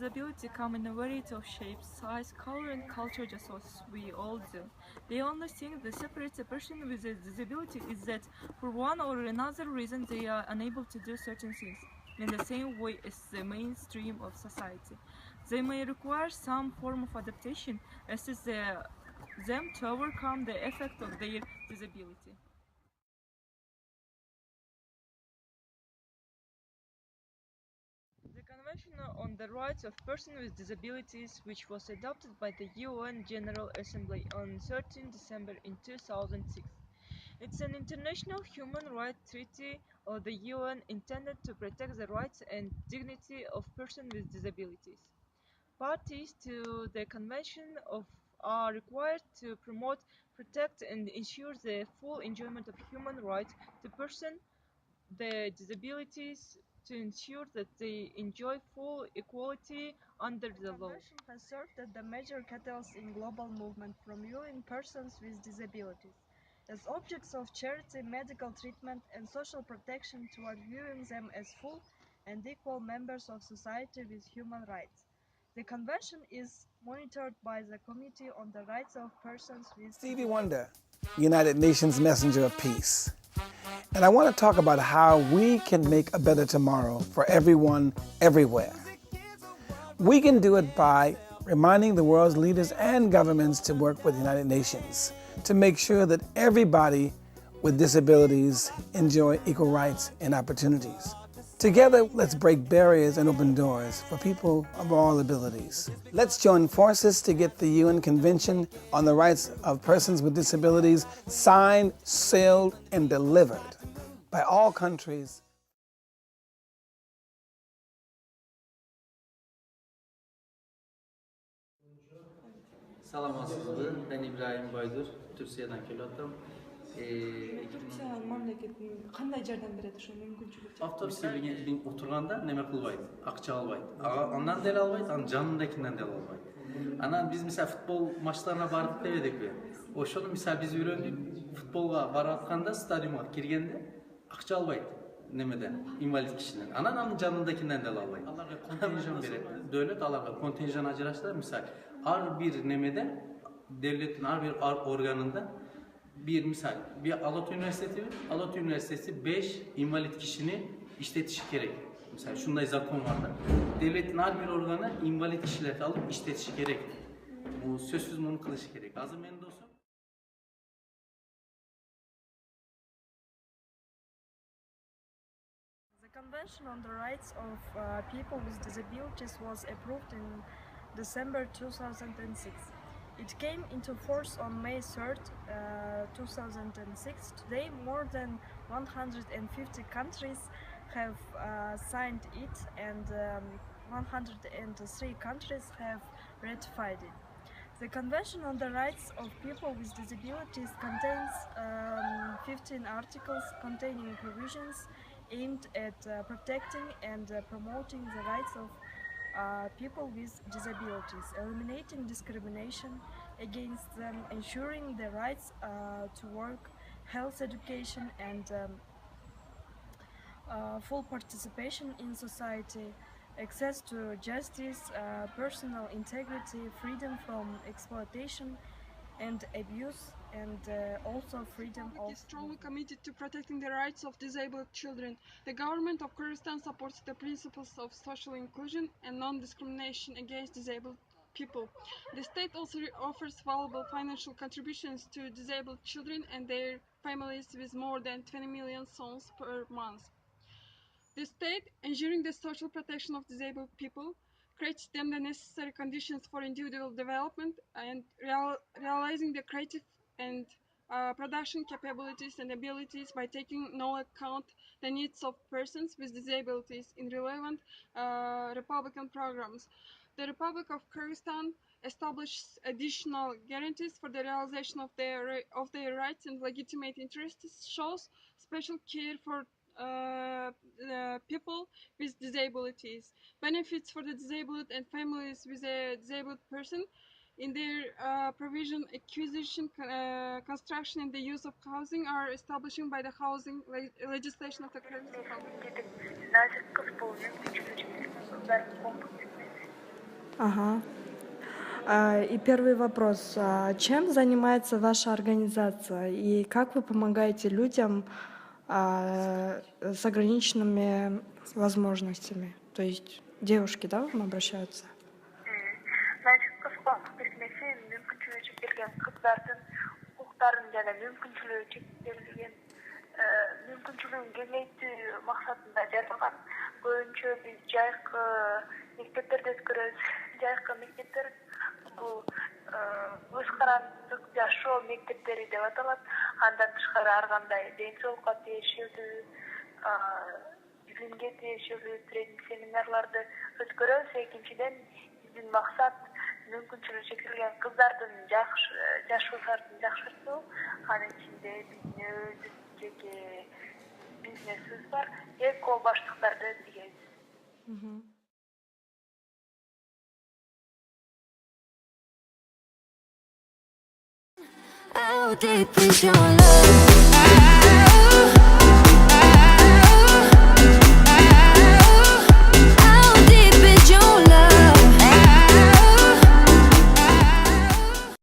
disability come in a variety of shapes, size, color, and culture, just as we all do. The only thing that separates a person with a disability is that for one or another reason they are unable to do certain things in the same way as the mainstream of society. They may require some form of adaptation, assist them to overcome the effect of their disability. The Convention on the Rights of Persons with Disabilities, which was adopted by the UN General Assembly on 13 December in 2006. It's an international human rights treaty of the UN intended to protect the rights and dignity of persons with disabilities. Parties to the convention are required to promote, protect, and ensure the full enjoyment of human rights to persons with disabilities, to ensure that they enjoy full equality under the law. The Convention has served as the major catalyst in global movement from viewing persons with disabilities as objects of charity, medical treatment, and social protection toward viewing them as full and equal members of society with human rights. The Convention is monitored by the Committee on the Rights of Persons with Stevie Wonder, United Nations Messenger of Peace. And I want to talk about how we can make a better tomorrow for everyone, everywhere. We can do it by reminding the world's leaders and governments to work with the United Nations to make sure that everybody with disabilities enjoy equal rights and opportunities. Together, let's break barriers and open doors for people of all abilities. Let's join forces to get the UN Convention on the Rights of Persons with Disabilities signed, sealed, and delivered by all countries. Саламатсызбы, ben İbrahim Baydur, Türkiye'den келатам. Түркия мамлекетин кандай жардам берет ошо мүмкүнчүлүк? Автобус билген отурганда неме кылбайт, акча албайт. Андан деле албайт, анын жанындакинен деле албайт. Анан биз мисалы футбол матчтарына бардык деп эдикпи. Ошону мисалы биз үйрөндүк, футболго барып атканда стадионго киргенде акча албайт немеден, инвалид кишинен. Анан анын жанындакинен деле албайт. Аларга контингент берет. Devlet аларга контингент ажыраштырат. Мисалы ар бир немеде, devletin ар бир органында bir misal, bir Alat Üniversitesi var. Alat Üniversitesi 5 invalid kişini işletişi gerek. Mesela şunda zakon vardı. Devletin her bir organı invalid kişileri alıp işletişi gerek. Bu sözsüz bunu kılışı gerek. Azım benim dostum. The Convention on the Rights of People with Disabilities was approved in December 2006. It came into force on May 3rd, 2006. Today, more than 150 countries have signed it, and 103 countries have ratified it. The Convention on the Rights of People with Disabilities contains 15 articles containing provisions aimed at protecting and promoting the rights of people with disabilities, eliminating discrimination against them, ensuring their rights to work, health education, and full participation in society, access to justice, personal integrity, freedom from exploitation and abuse, and also freedom of... is strongly committed to protecting the rights of disabled children. The government of Kyrgyzstan supports the principles of social inclusion and non-discrimination against disabled people. The state also offers valuable financial contributions to disabled children and their families with more than 20 million sons per month. The state, ensuring the social protection of disabled people, creates them the necessary conditions for individual development and realizing the creative and production capabilities and abilities by taking no account the needs of persons with disabilities in relevant Republican programs. The Republic of Kyrgyzstan establishes additional guarantees for the realization of their rights and legitimate interests, shows special care for people with disabilities, benefits for the disabled and families with a disabled person in their provision, acquisition, construction, and the use of housing are established by the housing legislation of the Kyrgyz Republic. Ага. И первый вопрос. Чем занимается ваша организация и как вы помогаете людям с ограниченными возможностями? То есть девушки, да, вам обращаются? Значит, кызмат бермеси мүмкүнчүлүгү чектелген кыздардын укуктарын жана мүмкүнчүлүгү чектелген мүмкүнчүлүгүн кеңейтүү максатында жасалган. Көбүнчө биз жайкы мектептерде өткөрөбүз. Жайкы мектептер бул өз карандык жашоо мектептери деп аталат. Андан тышкары ар кандай ден соолукка тиешелүү, билимге тиешелүү тренинг семинарларды өткөрөбүз. Экинчиден биздин максат мүмкүнчүлүгү чектелген кыздардын жашоо шартын жакшыртуу. Анын ичинде биздин өзүбүздүн жеке бизнесибиз бар. Эко баштыктарды тийебиз. How deep is your love?